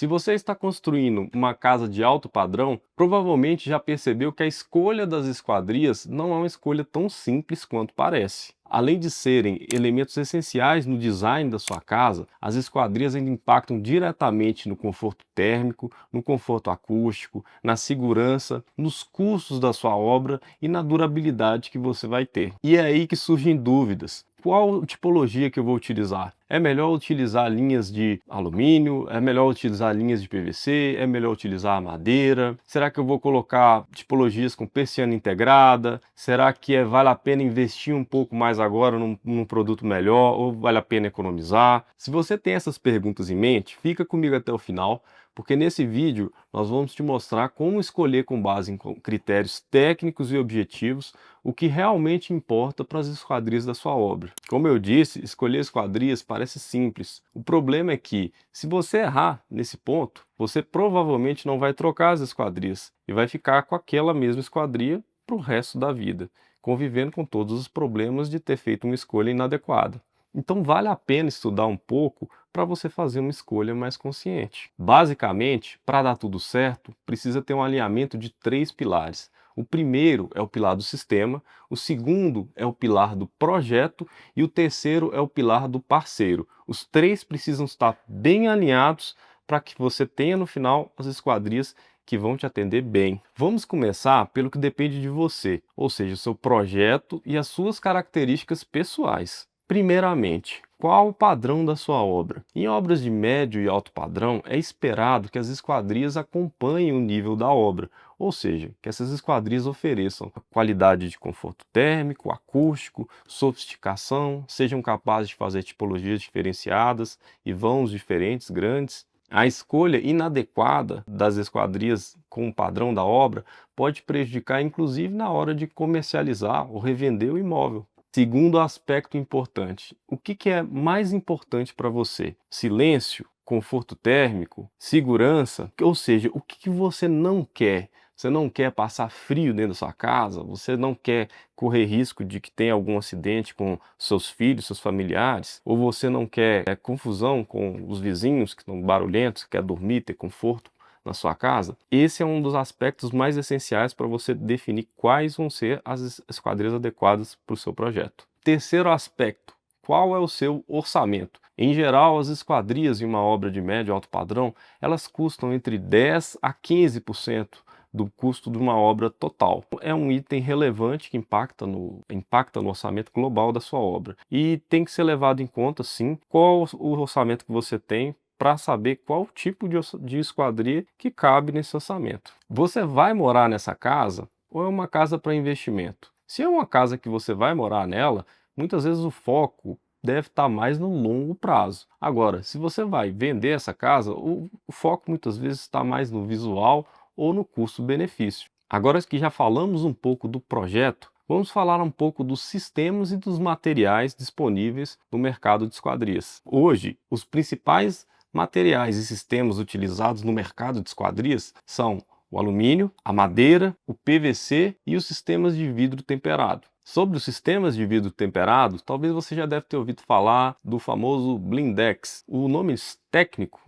Se você está construindo uma casa de alto padrão, provavelmente já percebeu que a escolha das esquadrias não é uma escolha tão simples quanto parece. Além de serem elementos essenciais no design da sua casa, as esquadrias ainda impactam diretamente no conforto térmico, no conforto acústico, na segurança, nos custos da sua obra e na durabilidade que você vai ter. E é aí que surgem dúvidas. Qual tipologia que eu vou utilizar? É melhor utilizar linhas de alumínio? É melhor utilizar linhas de PVC? É melhor utilizar madeira? Será que eu vou colocar tipologias com persiana integrada? Será que vale a pena investir um pouco mais agora num produto melhor ou vale a pena economizar? Se você tem essas perguntas em mente, fica comigo até o final, porque nesse vídeo nós vamos te mostrar como escolher com base em critérios técnicos e objetivos o que realmente importa para as esquadrias da sua obra. Como eu disse, escolher esquadrias parece simples. O problema é que, se você errar nesse ponto, você provavelmente não vai trocar as esquadrias e vai ficar com aquela mesma esquadria para o resto da vida, convivendo com todos os problemas de ter feito uma escolha inadequada. Então vale a pena estudar um pouco para você fazer uma escolha mais consciente. Basicamente, para dar tudo certo, precisa ter um alinhamento de 3 pilares. O primeiro é o pilar do sistema, o segundo é o pilar do projeto e o terceiro é o pilar do parceiro. Os 3 precisam estar bem alinhados para que você tenha no final as esquadrias que vão te atender bem. Vamos começar pelo que depende de você, ou seja, o seu projeto e as suas características pessoais. Primeiramente, qual o padrão da sua obra? Em obras de médio e alto padrão, é esperado que as esquadrias acompanhem o nível da obra, ou seja, que essas esquadrias ofereçam qualidade de conforto térmico, acústico, sofisticação, sejam capazes de fazer tipologias diferenciadas e vãos diferentes, grandes. A escolha inadequada das esquadrias com o padrão da obra pode prejudicar inclusive na hora de comercializar ou revender o imóvel. Segundo aspecto importante, o que é mais importante para você? Silêncio, conforto térmico, segurança? Ou seja, o que você não quer? Você não quer passar frio dentro da sua casa? Você não quer correr risco de que tenha algum acidente com seus filhos, seus familiares? Ou você não quer confusão com os vizinhos que estão barulhentos, quer dormir, ter conforto na sua casa? Esse é um dos aspectos mais essenciais para você definir quais vão ser as esquadrias adequadas para o seu projeto. Terceiro aspecto, qual é o seu orçamento? Em geral, as esquadrias em uma obra de médio e alto padrão, elas custam entre 10 a 15% do custo de uma obra total. É um item relevante que impacta no orçamento global da sua obra. E tem que ser levado em conta, sim, qual o orçamento que você tem para saber qual tipo de esquadria que cabe nesse orçamento. Você vai morar nessa casa ou é uma casa para investimento? Se é uma casa que você vai morar nela, muitas vezes o foco deve estar mais no longo prazo. Agora, se você vai vender essa casa, o foco muitas vezes está mais no visual ou no custo-benefício. Agora que já falamos um pouco do projeto, vamos falar um pouco dos sistemas e dos materiais disponíveis no mercado de esquadrias. Hoje, os principais materiais e sistemas utilizados no mercado de esquadrias são o alumínio, a madeira, o PVC e os sistemas de vidro temperado. Sobre os sistemas de vidro temperado, talvez você já deve ter ouvido falar do famoso Blindex. O nome técnico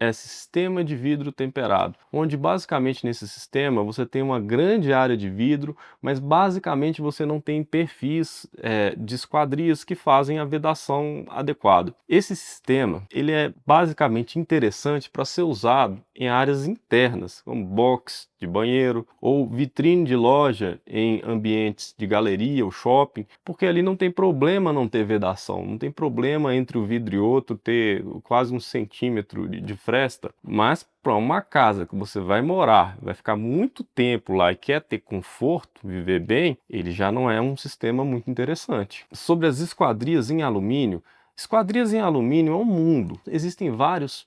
é sistema de vidro temperado, onde basicamente nesse sistema você tem uma grande área de vidro, mas basicamente você não tem perfis de esquadrias que fazem a vedação adequada. Esse sistema ele é basicamente interessante para ser usado em áreas internas, como box de banheiro ou vitrine de loja em ambientes de galeria ou shopping, porque ali não tem problema não ter vedação, não tem problema entre o vidro e outro ter quase 1 centímetro de fresta, mas para uma casa que você vai morar, vai ficar muito tempo lá e quer ter conforto, viver bem, ele já não é um sistema muito interessante. Sobre as esquadrias em alumínio é um mundo, existem várias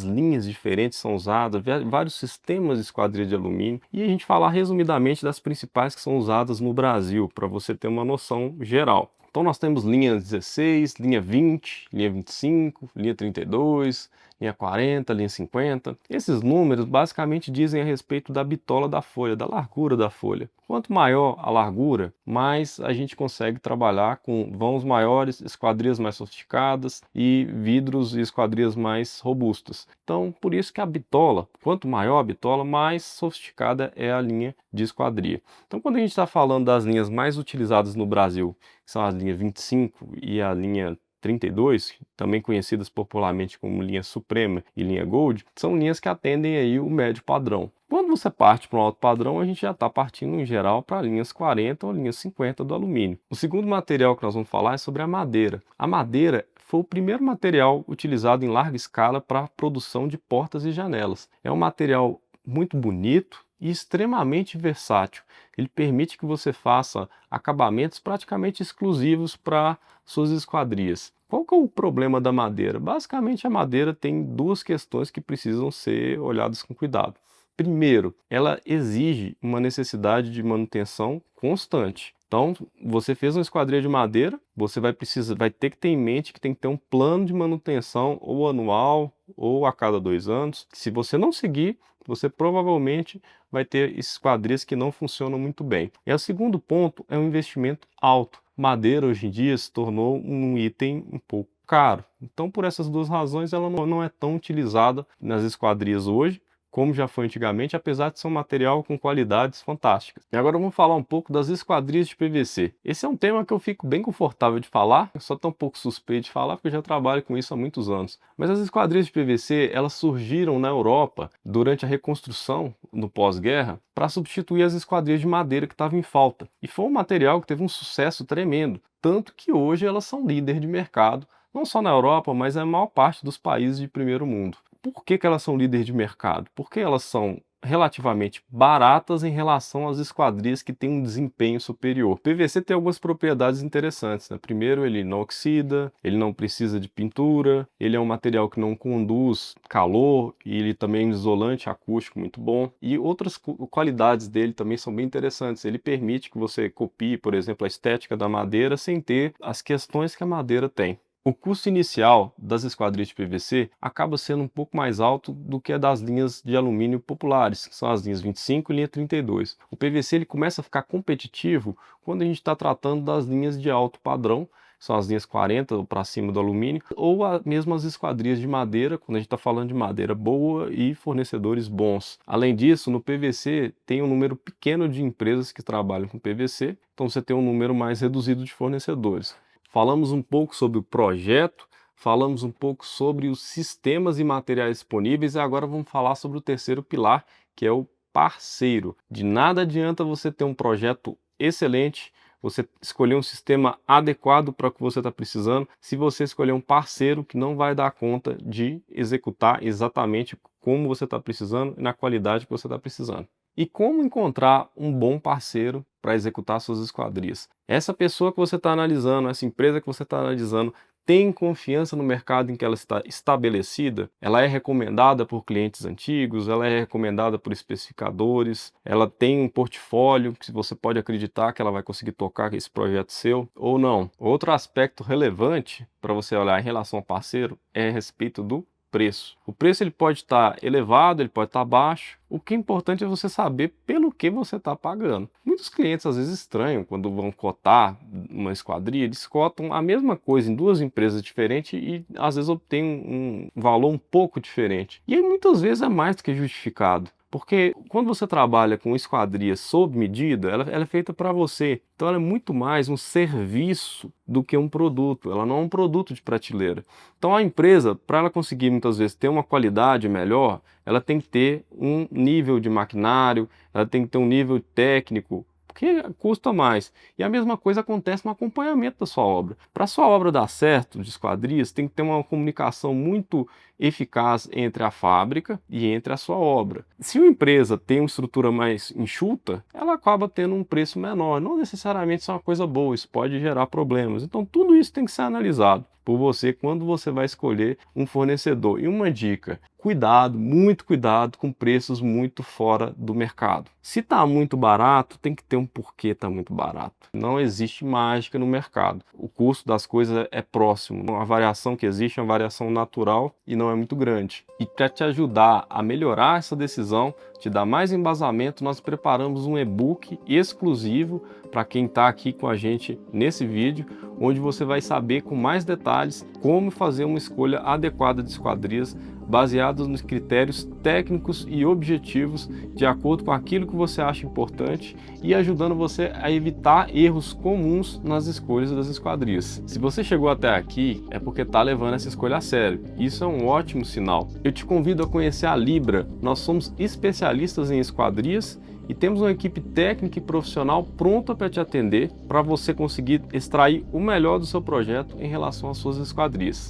linhas diferentes são usadas, vários sistemas de esquadria de alumínio, e a gente falar resumidamente das principais que são usadas no Brasil, para você ter uma noção geral. Então nós temos linha 16, linha 20, linha 25, linha 32, linha 40, linha 50. Esses números basicamente dizem a respeito da bitola da folha, da largura da folha. Quanto maior a largura, mais a gente consegue trabalhar com vãos maiores, esquadrias mais sofisticadas e vidros e esquadrias mais robustas. Então, por isso que a bitola, quanto maior a bitola, mais sofisticada é a linha de esquadria. Então, quando a gente está falando das linhas mais utilizadas no Brasil, que são as linhas 25 e a linha 32, também conhecidas popularmente como linha Suprema e linha Gold, são linhas que atendem aí o médio padrão. Quando você parte para um alto padrão, a gente já está partindo em geral para linhas 40 ou linhas 50 do alumínio. O segundo material que nós vamos falar é sobre a madeira. A madeira foi o primeiro material utilizado em larga escala para a produção de portas e janelas. É um material muito bonito e extremamente versátil. Ele permite que você faça acabamentos praticamente exclusivos para suas esquadrias. Qual que é o problema da madeira? Basicamente, a madeira tem duas questões que precisam ser olhadas com cuidado. Primeiro, ela exige uma necessidade de manutenção constante. Então, você fez uma esquadria de madeira, você vai ter que ter em mente que tem que ter um plano de manutenção ou anual ou a cada 2 anos. Se você não seguir, você provavelmente vai ter esquadrias que não funcionam muito bem. E o segundo ponto é um investimento alto. Madeira hoje em dia se tornou um item um pouco caro. Então, por essas duas razões, ela não é tão utilizada nas esquadrias hoje, como já foi antigamente, apesar de ser um material com qualidades fantásticas. E agora vamos falar um pouco das esquadrias de PVC. Esse é um tema que eu fico bem confortável de falar, eu só estou um pouco suspeito de falar porque eu já trabalho com isso há muitos anos. Mas as esquadrias de PVC, elas surgiram na Europa durante a reconstrução no pós-guerra para substituir as esquadrias de madeira que estavam em falta. E foi um material que teve um sucesso tremendo, tanto que hoje elas são líder de mercado, não só na Europa, mas na maior parte dos países de primeiro mundo. Por que elas são líderes de mercado? Porque elas são relativamente baratas em relação às esquadrias que têm um desempenho superior. O PVC tem algumas propriedades interessantes, né? Primeiro, ele não oxida, ele não precisa de pintura, ele é um material que não conduz calor e ele também é um isolante acústico muito bom. E outras qualidades dele também são bem interessantes. Ele permite que você copie, por exemplo, a estética da madeira sem ter as questões que a madeira tem. O custo inicial das esquadrias de PVC acaba sendo um pouco mais alto do que a das linhas de alumínio populares, que são as linhas 25 e linha 32. O PVC ele começa a ficar competitivo quando a gente está tratando das linhas de alto padrão, que são as linhas 40 para cima do alumínio, ou mesmo as esquadrias de madeira, quando a gente está falando de madeira boa e fornecedores bons. Além disso, no PVC tem um número pequeno de empresas que trabalham com PVC, então você tem um número mais reduzido de fornecedores. Falamos um pouco sobre o projeto, falamos um pouco sobre os sistemas e materiais disponíveis e agora vamos falar sobre o terceiro pilar, que é o parceiro. De nada adianta você ter um projeto excelente, você escolher um sistema adequado para o que você está precisando, se você escolher um parceiro que não vai dar conta de executar exatamente como você está precisando e na qualidade que você está precisando. E como encontrar um bom parceiro para executar suas esquadrias? Essa pessoa que você está analisando, essa empresa que você está analisando, tem confiança no mercado em que ela está estabelecida? Ela é recomendada por clientes antigos? Ela é recomendada por especificadores? Ela tem um portfólio que você pode acreditar que ela vai conseguir tocar esse projeto seu ou não? Outro aspecto relevante para você olhar em relação ao parceiro é a respeito do preço. O preço ele pode estar elevado, ele pode estar baixo. O que é importante é você saber pelo que você está pagando. Muitos clientes às vezes estranham quando vão cotar uma esquadria, eles cotam a mesma coisa em duas empresas diferentes e às vezes obtêm um valor um pouco diferente. E aí muitas vezes é mais do que justificado. Porque quando você trabalha com esquadria sob medida, ela é feita para você. Então ela é muito mais um serviço do que um produto. Ela não é um produto de prateleira. Então a empresa, para ela conseguir muitas vezes ter uma qualidade melhor, ela tem que ter um nível de maquinário, ela tem que ter um nível técnico, porque custa mais. E a mesma coisa acontece no acompanhamento da sua obra. Para a sua obra dar certo de esquadrias, tem que ter uma comunicação muito eficaz entre a fábrica e entre a sua obra. Se uma empresa tem uma estrutura mais enxuta, ela acaba tendo um preço menor. Não necessariamente isso é uma coisa boa, isso pode gerar problemas. Então tudo isso tem que ser analisado por você quando você vai escolher um fornecedor. E uma dica: cuidado, muito cuidado com preços muito fora do mercado. Se está muito barato, tem que ter um porquê está muito barato. Não existe mágica no mercado. O custo das coisas é próximo. A variação que existe é uma variação natural e não decisão é muito grande. E para te ajudar a melhorar essa decisão, te dar mais embasamento, nós preparamos um e-book exclusivo para quem está aqui com a gente nesse vídeo, onde você vai saber com mais detalhes como fazer uma escolha adequada de esquadrias baseadas nos critérios técnicos e objetivos de acordo com aquilo que você acha importante e ajudando você a evitar erros comuns nas escolhas das esquadrias. Se você chegou até aqui, é porque está levando essa escolha a sério. Isso é um ótimo sinal. Eu te convido a conhecer a Libra. Nós somos especialistas em esquadrias e temos uma equipe técnica e profissional pronta para te atender, para você conseguir extrair o melhor do seu projeto em relação às suas esquadrias.